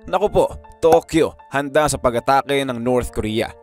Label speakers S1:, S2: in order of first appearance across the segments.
S1: Naku po, Tokyo handa sa pag-atake ng North Korea.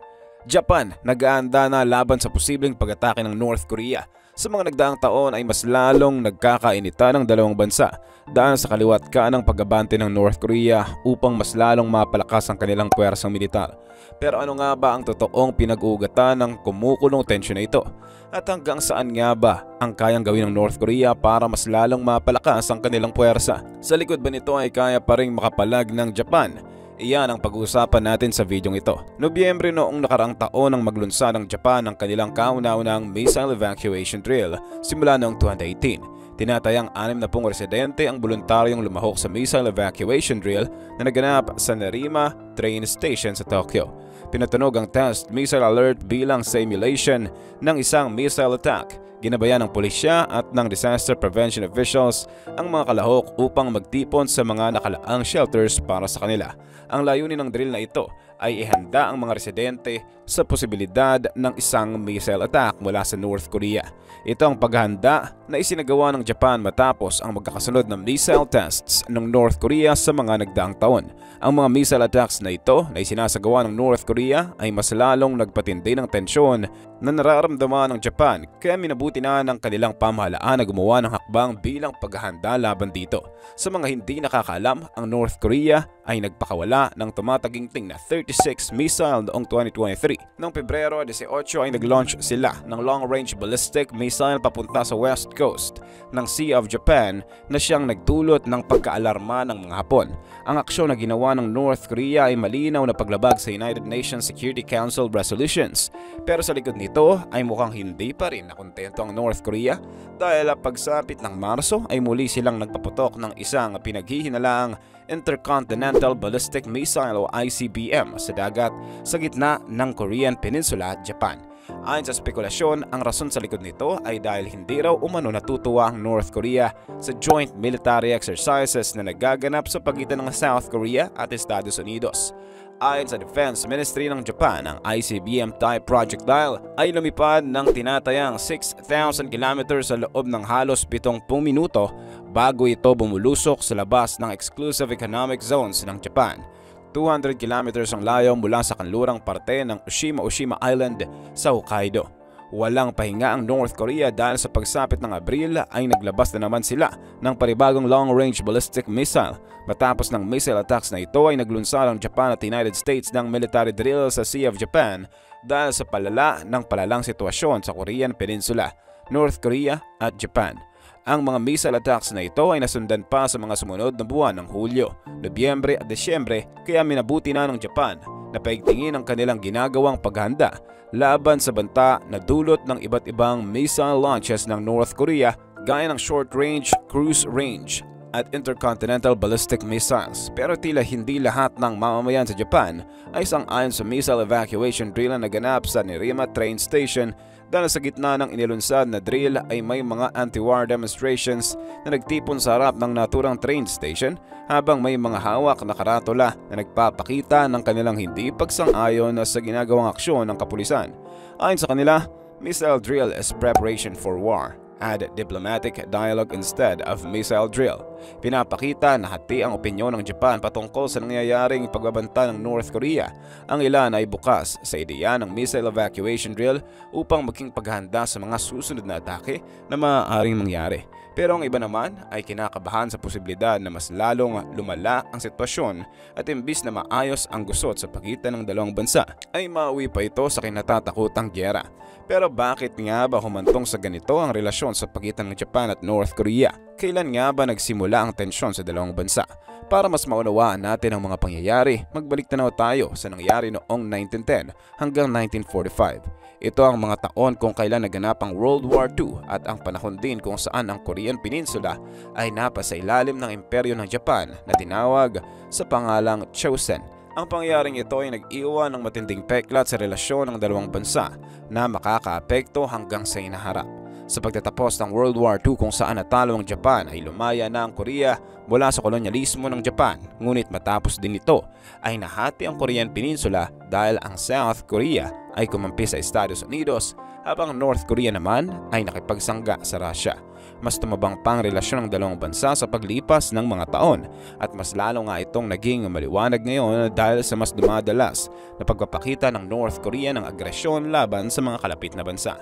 S1: Japan nag-aanda na laban sa posibleng pag-atake ng North Korea. Sa mga nagdaang taon ay mas lalong nagkakainitan ng dalawang bansa dahil sa kaliwat kanang pagbabante ng North Korea upang mas lalong mapalakas ang kanilang puwersang militar. Pero ano nga ba ang totoong pinag-uugatan ng kumukulong tensyon na ito? At hanggang saan nga ba ang kayang gawin ng North Korea para mas lalong mapalakas ang kanilang puwersa? Sa likod ba nito ay kaya pa ring makapalag ng Japan? Iyan ang pag-uusapan natin sa videong ito. Nobyembre noong nakaraang taon nang maglunsad ng Japan ang kanilang kauna-unahang missile evacuation drill simula noong 2018. Tinatayang 60 residente ang voluntaryong lumahok sa missile evacuation drill na naganap sa Nerima train station sa Tokyo. Pinatunog ang test missile alert bilang simulation ng isang missile attack. Ginabayan ng pulisya at ng disaster prevention officials ang mga kalahok upang magtipon sa mga nakalaang shelters para sa kanila. Ang layunin ng drill na ito ay ihanda ang mga residente sa posibilidad ng isang missile attack mula sa North Korea. Ito ang paghahanda na isinagawa ng Japan matapos ang magkakasunod na missile tests ng North Korea sa mga nagdaang taon. Ang mga missile attacks na ito na isinasagawa ng North Korea ay mas lalong nagpatindi ng tensyon na nararamdaman ng Japan, kaya minabuti na ng kanilang pamahalaan na gumawa ng hakbang bilang paghahanda laban dito. Sa mga hindi nakakaalam, ang North Korea ay nagpakawala ng tumataginting na 36 missile noong 2023. Noong Pebrero 18 ay nag-launch sila ng long-range ballistic missile papunta sa west coast ng Sea of Japan na siyang nagdulot ng pagkaalarma ng mga Hapon. Ang aksyon na ginawa ng North Korea ay malinaw na paglabag sa United Nations Security Council resolutions. Pero sa likod nito ay mukhang hindi pa rin nakontento ang North Korea dahil pagsapit ng Marso ay muli silang nagpaputok ng isang pinaghihinalaang Intercontinental Ballistic Missile o ICBM sa dagat sa gitna ng Korean Peninsula at Japan. Ayon sa spekulasyon, ang rason sa likod nito ay dahil hindi raw umano natutuwa ang North Korea sa joint military exercises na nagaganap sa pagitan ng South Korea at Estados Unidos. Ayon sa Defense Ministry ng Japan, ang ICBM-type projectile ay lumipad ng tinatayang 6,000 kilometers sa loob ng halos 70 minuto bago ito bumulusok sa labas ng exclusive economic zones ng Japan. 200 kilometers ang layo mula sa kanlurang parte ng Oshima Island sa Hokkaido. Walang pahinga ang North Korea dahil sa pagsapit ng Abril ay naglabas na naman sila ng panibagong long-range ballistic missile. Matapos ng missile attacks na ito ay naglunsad ang Japan at United States ng military drill sa Sea of Japan dahil sa palala ng palalang sitwasyon sa Korean Peninsula, North Korea at Japan. Ang mga missile attacks na ito ay nasundan pa sa mga sumunod na buwan ng Hulyo, Nobyembre at Desyembre, kaya minabuti na ng Japan na paigtingin ang kanilang ginagawang paghahanda laban sa banta na dulot ng iba't ibang missile launches ng North Korea gaya ng short-range, cruise-range at intercontinental ballistic missiles. Pero tila hindi lahat ng mamamayan sa Japan ay sang-ayon sa missile evacuation drill na naganap sa Nerima train station dahil sa gitna ng inilunsad na drill ay may mga anti-war demonstrations na nagtipon sa harap ng naturang train station habang may mga hawak na karatula na nagpapakita ng kanilang hindi pagsang-ayon sa ginagawang aksyon ng kapulisan. Ayon sa kanila, missile drill is preparation for war. Add diplomatic dialogue instead of missile drill. Pinapakita na hati ang opinyon ng Japan patungkol sa nangyayaring pagbabanta ng North Korea. Ang ilan ay bukas sa ideya ng missile evacuation drill upang maging paghahanda sa mga susunod na atake na maaaring mangyari. Pero ang iba naman ay kinakabahan sa posibilidad na mas lalong lumala ang sitwasyon at imbis na maayos ang gusot sa pagitan ng dalawang bansa ay mauwi pa ito sa kinatatakutang gyera. Pero bakit nga ba humantong sa ganito ang relasyon sa pagitan ng Japan at North Korea? Kailan nga ba nagsimula ang tensyon sa dalawang bansa? Para mas maunawaan natin ang mga pangyayari, magbalik tanaw tayo sa nangyari noong 1910 hanggang 1945. Ito ang mga taon kung kailan naganap ang World War II at ang panahon din kung saan ang Korean Peninsula ay napasa ilalim ng imperyo ng Japan na tinawag sa pangalang Chosen. Ang pangyayaring ito ay nag-iwan ng matinding peklat sa relasyon ng dalawang bansa na makakaapekto hanggang sa inaharap. Sa pagtatapos ng World War II kung saan natalo ang Japan ay lumaya na ang Korea mula sa kolonyalismo ng Japan. Ngunit matapos din ito ay nahati ang Korean Peninsula dahil ang South Korea ay kumampi sa Estados Unidos habang North Korea naman ay nakipagsangga sa Russia. mas tumabang pang relasyon ng dalawang bansa sa paglipas ng mga taon at mas lalo nga itong naging maliwanag ngayon dahil sa mas dumadalas na pagpapakita ng North Korea ng agresyon laban sa mga kalapit na bansa.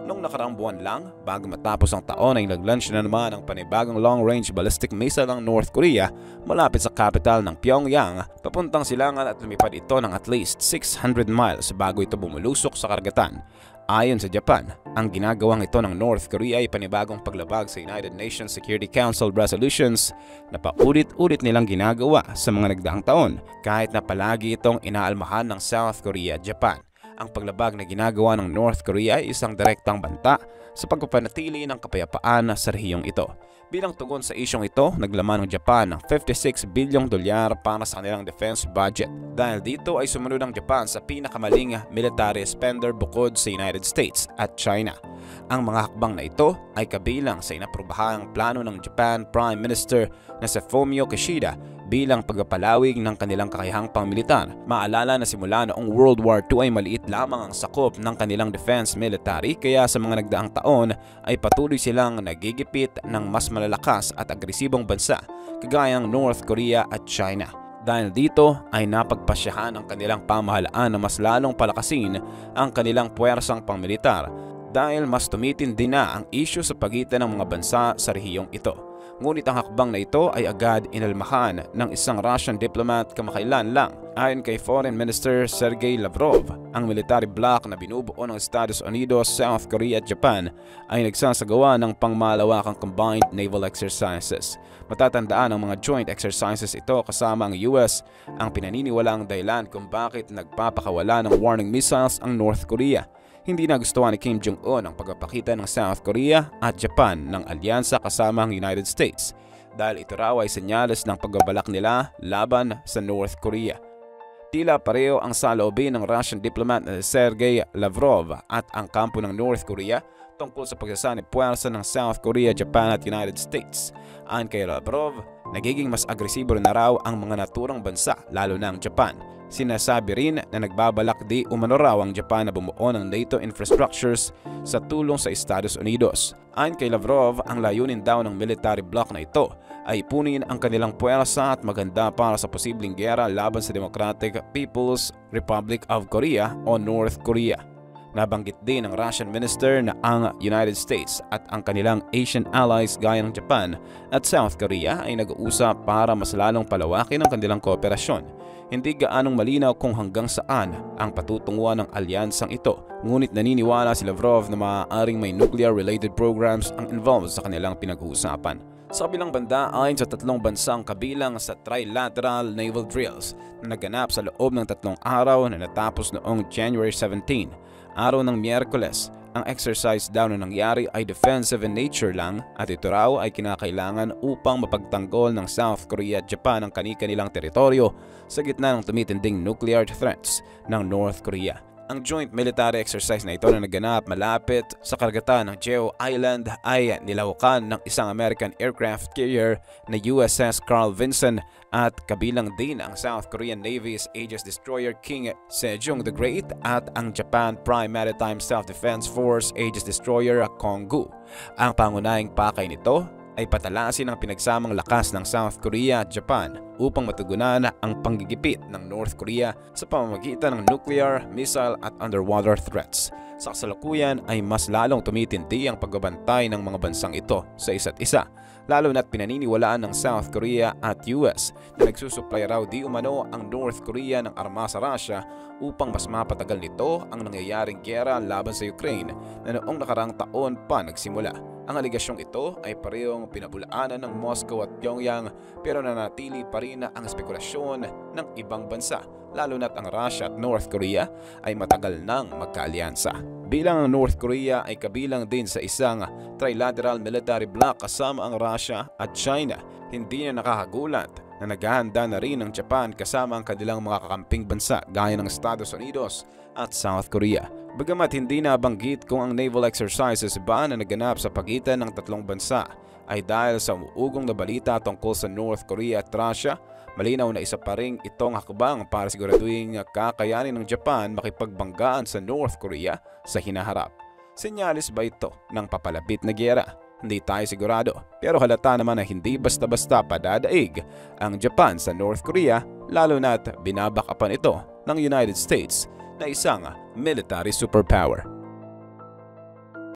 S1: Noong nakaraang buwan lang, bago matapos ang taon ay nag-launch na naman ang panibagong long-range ballistic missile ng North Korea malapit sa capital ng Pyongyang, papuntang silangan at lumipad ito ng at least 600 miles bago ito bumulusok sa karagatan. Ayon sa Japan, ang ginagawang ito ng North Korea ay panibagong paglabag sa United Nations Security Council resolutions na paulit-ulit nilang ginagawa sa mga nagdaang taon kahit na palagi itong inaalmahan ng South Korea at Japan. Ang paglabag na ginagawa ng North Korea ay isang direktang banta sa pagpapanatili ng kapayapaan sa rehiyong ito. Bilang tugon sa isyong ito, naglaman ng Japan ng $56 billion para sa kanilang defense budget. Dahil dito ay sumunod ang Japan sa pinakamaling military spender bukod sa United States at China. Ang mga hakbang na ito ay kabilang sa inaprobahang plano ng Japan Prime Minister na si Fumio Kishida bilang pagpapalawig ng kanilang kakayahang pangmilitar. Maalala na simula noong World War II ay maliit lamang ang sakop ng kanilang defense military kaya sa mga nagdaang taon ay patuloy silang nagigipit ng mas malalakas at agresibong bansa kagayang North Korea at China. Dahil dito ay napagpasyahan ang kanilang pamahalaan na mas lalong palakasin ang kanilang puwersang pangmilitar dahil mas tumitindi na ang isyu sa pagitan ng mga bansa sa rehiyong ito. Ngunit ang hakbang na ito ay agad inalmahan ng isang Russian diplomat kamakailan lang. Ayon kay Foreign Minister Sergey Lavrov, ang military bloc na binubuo ng Estados Unidos, South Korea at Japan ay nagsasagawa ng pangmalawakang combined naval exercises. Matatandaan ang mga joint exercises ito kasama ang US ang pinaniniwalaang dahilan kung bakit nagpapakawala ng warning missiles ang North Korea. Hindi nagustuhan ni Kim Jong-un ang pagpapakita ng South Korea at Japan ng alyansa kasama ang United States dahil ito raw ay senyales ng pagbabalak nila laban sa North Korea. Tila pareho ang saloobin ng Russian diplomat na Sergey Lavrov at ang kampo ng North Korea tungkol sa pagsasanib puwersa ng South Korea, Japan at United States. Ayon kay Lavrov, nagiging mas agresibo na raw ang mga naturang bansa lalo na ang Japan. Sinasabi rin na nagbabalak di umano raw ang Japan na bumuo ng NATO infrastructures sa tulong sa Estados Unidos. Ayon kay Lavrov, ang layunin daw ng military bloc na ito ay ipunin ang kanilang puwersa at maganda para sa posibleng giyera laban sa Democratic People's Republic of Korea o North Korea. Nabanggit din ng Russian minister na ang United States at ang kanilang Asian allies gaya ng Japan at South Korea ay nag-uusap para mas lalong palawakin ang kanilang kooperasyon. Hindi gaanong malinaw kung hanggang saan ang patutunguhan ng alyansang ito. Ngunit naniniwala si Lavrov na maaaring may nuclear-related programs ang involved sa kanilang pinag-uusapan. Sa kabilang banda, ayon sa tatlong bansang kabilang sa trilateral naval drills na naganap sa loob ng 3 araw na natapos noong January 17, araw ng Miyerkules, ang exercise daw na nangyari ay defensive in nature lang at ito raw ay kinakailangan upang mapagtanggol ng South Korea at Japan ang kani-kanilang teritoryo sa gitna ng tumitinding nuclear threats ng North Korea. Ang joint military exercise na ito na naganap malapit sa karagatan ng Jeju Island ay nilahukan ng isang American aircraft carrier na USS Carl Vinson at kabilang din ang South Korean Navy's Aegis Destroyer King Sejong the Great at ang Japan Prime Maritime Self-Defense Force Aegis Destroyer Konggu. Ang pangunahing pakay nito ay patalasin ang pinagsamang lakas ng South Korea at Japan upang matugunan ang panggigipit ng North Korea sa pamamagitan ng nuclear, missile at underwater threats. Sa kasalukuyan ay mas lalong tumitindi ang pagbabantay ng mga bansang ito sa isa't isa, lalo na't pinaniniwalaan ng South Korea at US na nagsusupply raw di umano ang North Korea ng arma sa Russia upang mas mapatagal nito ang nangyayaring giyera laban sa Ukraine na noong nakarang taon pa nagsimula. Ang aligasyong ito ay parehong pinabulaanan ng Moscow at Pyongyang pero nanatili pa rin ang spekulasyon ng ibang bansa, lalo na't ang Russia at North Korea ay matagal nang magkaalyansa. Bilang ang North Korea ay kabilang din sa isang trilateral military bloc kasama ang Russia at China, hindi na nakakagulat na naghahanda na rin ang Japan kasama ang kanilang mga kakamping bansa gaya ng Estados Unidos at South Korea. Bagamat hindi nabanggit kung ang naval exercises ba na naganap sa pagitan ng tatlong bansa ay dahil sa umuugong na balita tungkol sa North Korea at Russia, malinaw na isa pa ring itong hakbang para siguraduhin kakayanin ng Japan makipagbanggaan sa North Korea sa hinaharap. Senyales ba ito ng papalapit na giyera? hindi tayo sigurado. Pero halata naman na hindi basta-basta padadaig ang Japan sa North Korea, lalo na't binabackupan ito ng United States na isang military superpower.